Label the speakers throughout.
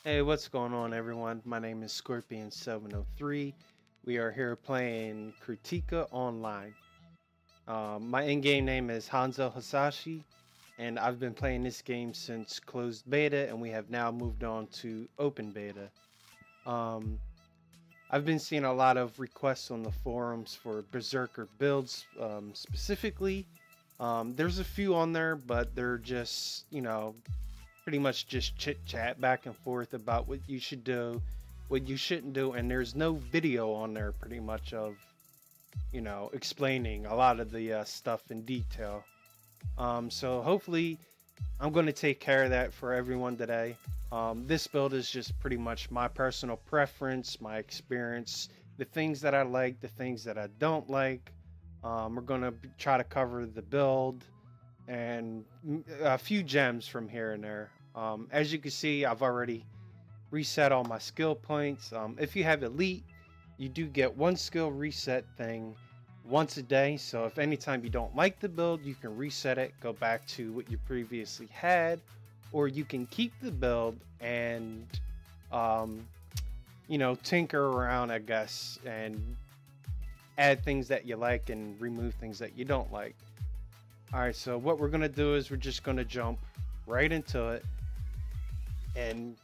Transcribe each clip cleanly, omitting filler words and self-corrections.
Speaker 1: Hey, what's going on, everyone? My name is Scorpion703. We are here playing Kritika Online. My in-game name is Hanzo Hasashi, and I've been playing this game since closed beta, and we have now moved on to open beta. Um, I've been seeing a lot of requests on the forums for Berserker builds, specifically. There's a few on there, but they're just, pretty much just chit chat back and forth about what you should do, what you shouldn't do, and there's no video on there pretty much of, explaining a lot of the stuff in detail. So hopefully I'm going to take care of that for everyone today. This build is just pretty much my personal preference, my experience, the things that I like, the things that I don't like. We're going to try to cover the build and a few gems from here and there. As you can see, I've already reset all my skill points. If you have elite, you do get one skill reset thing once a day. So if anytime you don't like the build, you can reset it, go back to what you previously had, or you can keep the build and tinker around, I guess, and add things that you like and remove things that you don't like. Alright, so what we're going to do is we're just going to jump right into it. And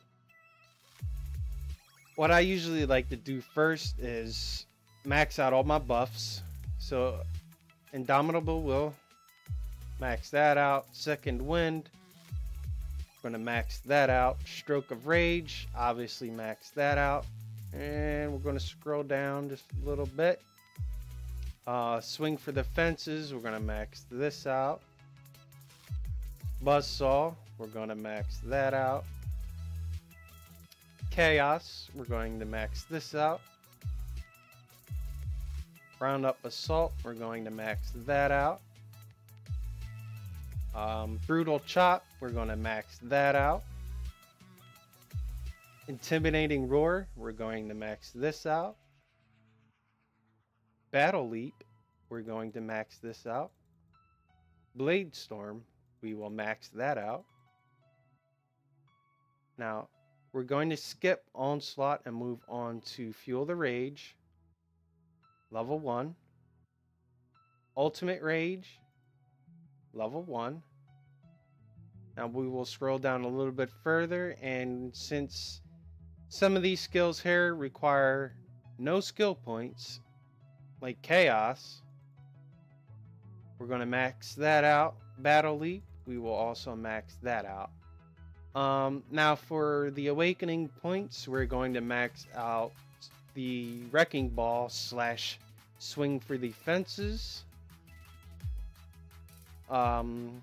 Speaker 1: what I usually like to do first is max out all my buffs. So Indomitable will max that out. Second Wind, going to max that out. Stroke of Rage, obviously max that out. And we're going to scroll down just a little bit. Swing for the Fences, we're going to max this out. Buzzsaw, we're going to max that out. Chaos, we're going to max this out. Roundup Assault, we're going to max that out. Brutal Chop, we're going to max that out. Intimidating Roar, we're going to max this out. Battle Leap, we're going to max this out. Blade Storm, we will max that out. Now, we're going to skip Onslaught and move on to Fuel the Rage, level 1. Ultimate Rage, level 1. Now we will scroll down a little bit further, and since some of these skills here require no skill points, like Chaos, we're going to max that out. Battle Leap, we will also max that out. Now for the Awakening points, we're going to max out the Wrecking Ball / Swing for the Fences. Not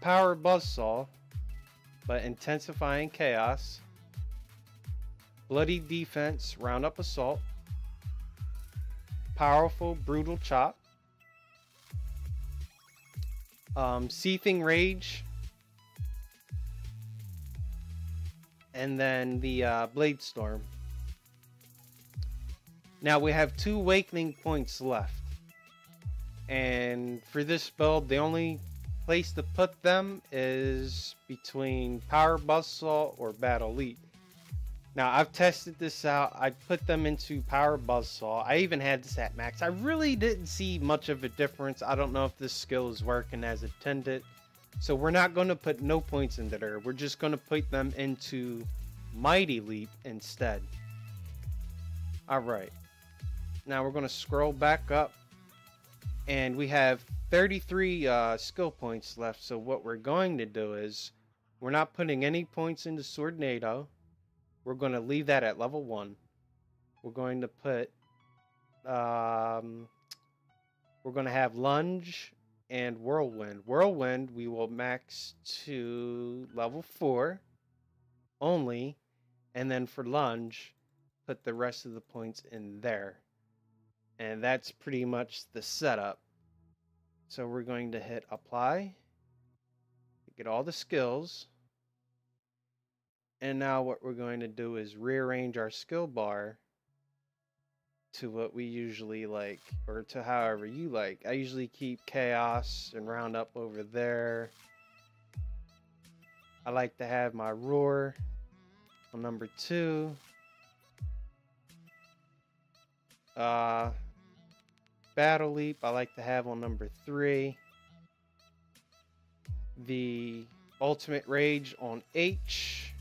Speaker 1: Power Buzzsaw, but Intensifying Chaos. Bloody Defense, Roundup Assault. Powerful Brutal Chop. Seething Rage. And then the Blade Storm. Now we have 2 Awakening points left. And for this build, the only place to put them is between Power Buzzsaw or Battle Leap. Now I've tested this out. I put them into Power Buzzsaw. I even had this at max. I really didn't see much of a difference. I don't know if this skill is working as intended. So we're not going to put no points into there. We're just going to put them into Mighty Leap instead. Alright. Now we're going to scroll back up. And we have 33 skill points left. So what we're going to do is we're not putting any points into Swordnado. We're going to leave that at level 1. We're going to put we're going to have Lunge and Whirlwind. Whirlwind we will max to level 4 only, and then for Lunge put the rest of the points in there. And that's pretty much the setup. So we're going to hit apply, get all the skills. And now what we're going to do is rearrange our skill bar to what we usually like, or to however you like. I usually keep Chaos and Roundup over there. I like to have my Roar on number 2. Battle Leap I like to have on number 3. The Ultimate Rage on H.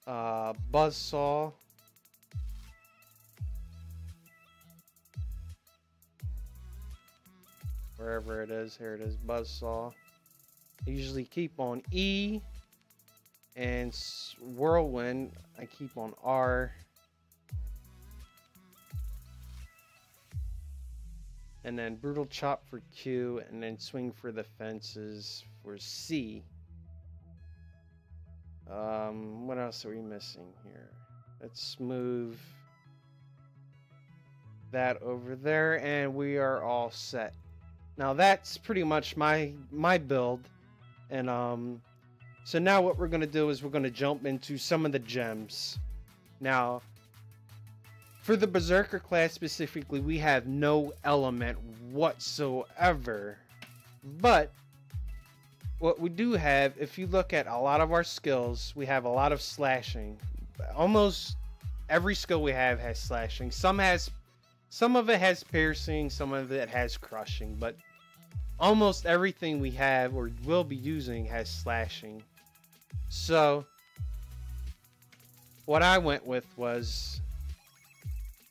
Speaker 1: Buzzsaw. Wherever it is, here it is, Buzzsaw. I usually keep on E. And Whirlwind, I keep on R. And then Brutal Chop for Q, and then Swing for the Fences for C. What else are we missing here? Let's move that over there, and we are all set. Now that's pretty much my build, and so now what we're gonna do is we're gonna jump into some of the gems. Now, for the Berserker class specifically, we have no element whatsoever. But what we do have, if you look at a lot of our skills, we have a lot of slashing. Almost every skill we have has slashing. Some of it has piercing, some of it has crushing, but almost everything we have or will be using has slashing. So what I went with was,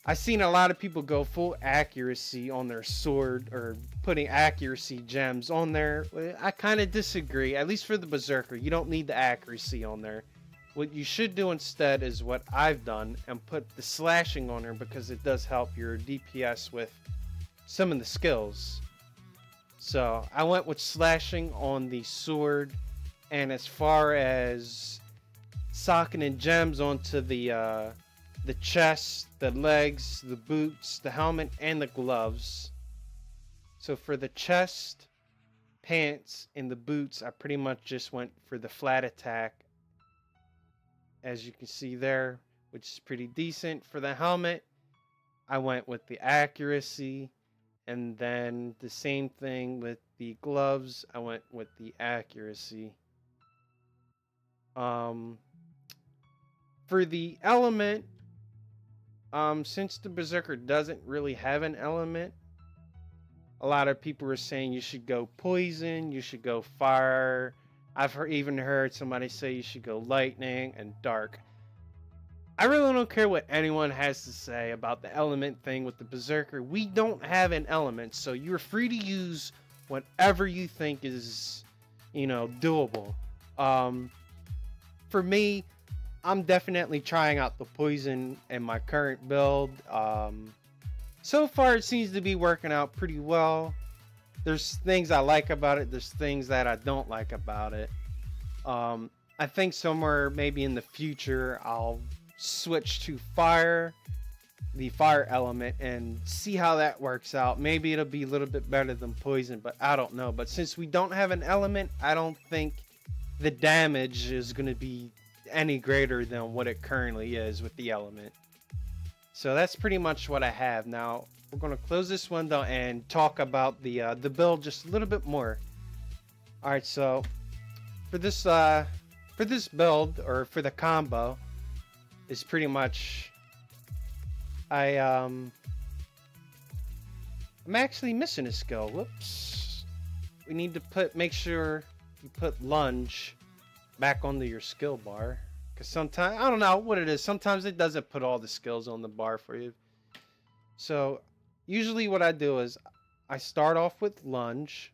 Speaker 1: I've seen a lot of people go full accuracy on their sword or putting accuracy gems on there. I kind of disagree. At least for the Berserker, you don't need the accuracy on there. What you should do instead is what I've done and put the slashing on there, because it does help your DPS with some of the skills. So I went with slashing on the sword, and as far as socking in gems onto the chest, the legs, the boots, the helmet, and the gloves. So for the chest, pants, and the boots, I pretty much just went for the flat attack, as you can see there, which is pretty decent. For the helmet, I went with the accuracy, and then the same thing with the gloves, I went with the accuracy. For the element, since the Berserker doesn't really have an element, a lot of people are saying you should go poison, you should go fire. I've even heard somebody say you should go lightning and dark. I really don't care what anyone has to say about the element thing with the Berserker. We don't have an element, so you're free to use whatever you think is, doable. For me, I'm definitely trying out the poison in my current build. So far, it seems to be working out pretty well. There's things I like about it. There's things that I don't like about it. I think somewhere maybe in the future, I'll switch to fire, the fire element, and see how that works out. Maybe it'll be a little bit better than poison, but I don't know. But since we don't have an element, I don't think the damage is going to be any greater than what it currently is with the element. So that's pretty much what I have. Now we're going to close this window and talk about the build just a little bit more. All right, so for this build, or for the combo, is pretty much I'm actually missing a skill. Whoops. We need to make sure you put lunge back onto your skill bar, because sometimes, I don't know what it is, sometimes it doesn't put all the skills on the bar for you. So usually what I do is I start off with lunge,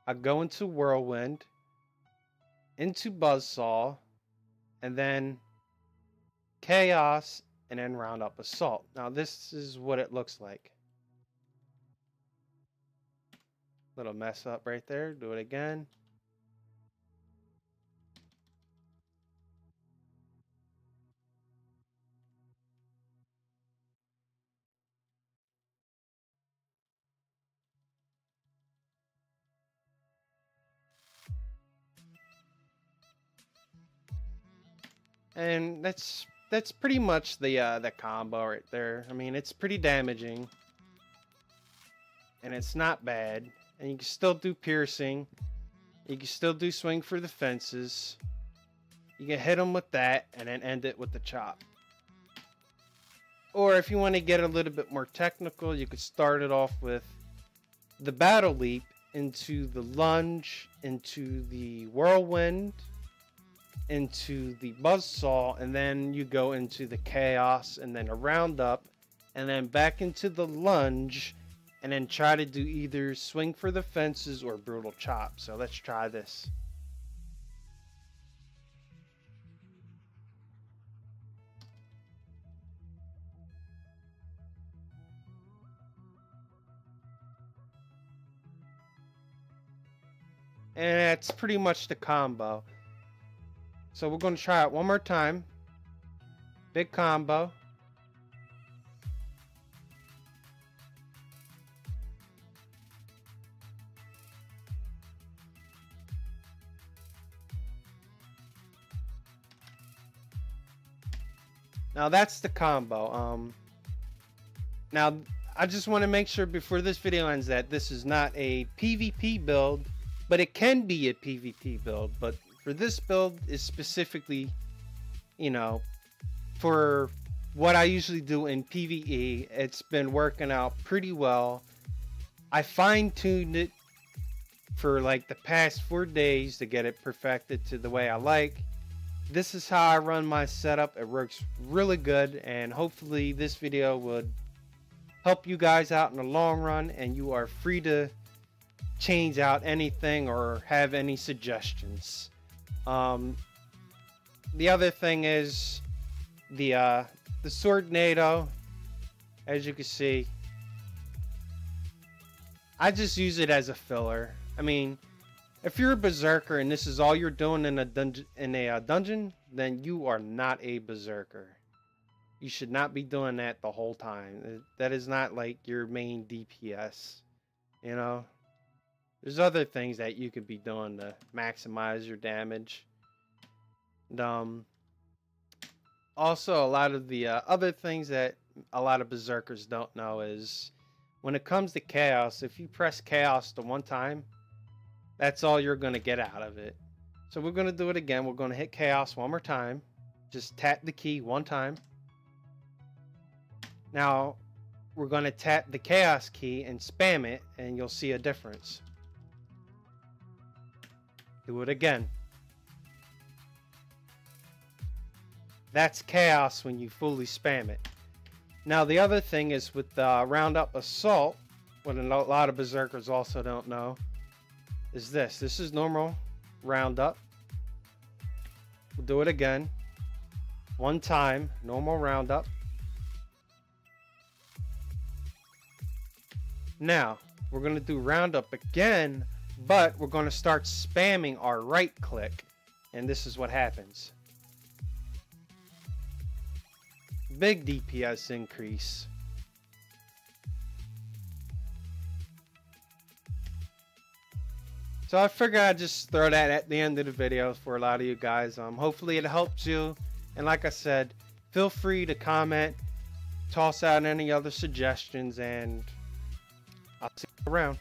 Speaker 1: I go into whirlwind, into buzzsaw, and then chaos, and then round up assault. Now this is what it looks like. Little mess up right there. Do it again. And that's pretty much the combo right there. I mean, it's pretty damaging, and it's not bad. And you can still do piercing. You can still do swing for the fences. You can hit them with that and then end it with the chop. Or if you want to get a little bit more technical, you could start it off with the battle leap into the lunge, into the whirlwind, into the buzzsaw, and then you go into the chaos and then a roundup, and then back into the lunge, and then try to do either swing for the fences or brutal chop. So let's try this. And that's pretty much the combo. So we're going to try it one more time. Big combo. Now that's the combo. Now I just want to make sure before this video ends that this is not a PvP build, but it can be a PvP build. But for this build is specifically, you know, for what I usually do in PvE. It's been working out pretty well. I fine-tuned it for like the past 4 days to get it perfected to the way I like. This is how I run my setup. It works really good, and hopefully this video would help you guys out in the long run, and you are free to change out anything or have any suggestions. The other thing is the Swordnado. As you can see, I just use it as a filler. I mean, if you're a berserker and this is all you're doing in a dungeon, then you are not a berserker. You should not be doing that the whole time. That is not like your main DPS. You know, there's other things that you could be doing to maximize your damage. And, also, a lot of the other things that a lot of berserkers don't know is when it comes to chaos, if you press chaos the one time, that's all you're going to get out of it. So we're going to do it again. We're going to hit chaos one more time. Just tap the key one time. Now we're going to tap the chaos key and spam it, and you'll see a difference. Do it again. That's chaos when you fully spam it. Now the other thing is with the roundup assault, what a lot of berserkers also don't know is this. This is normal roundup. We'll do it again. One time, normal roundup. Now, we're going to do roundup again, but we're going to start spamming our right click. And this is what happens. Big DPS increase. So I figured I'd just throw that at the end of the video for a lot of you guys. Hopefully it helps you. And like I said, feel free to comment, toss out any other suggestions, and I'll see you around.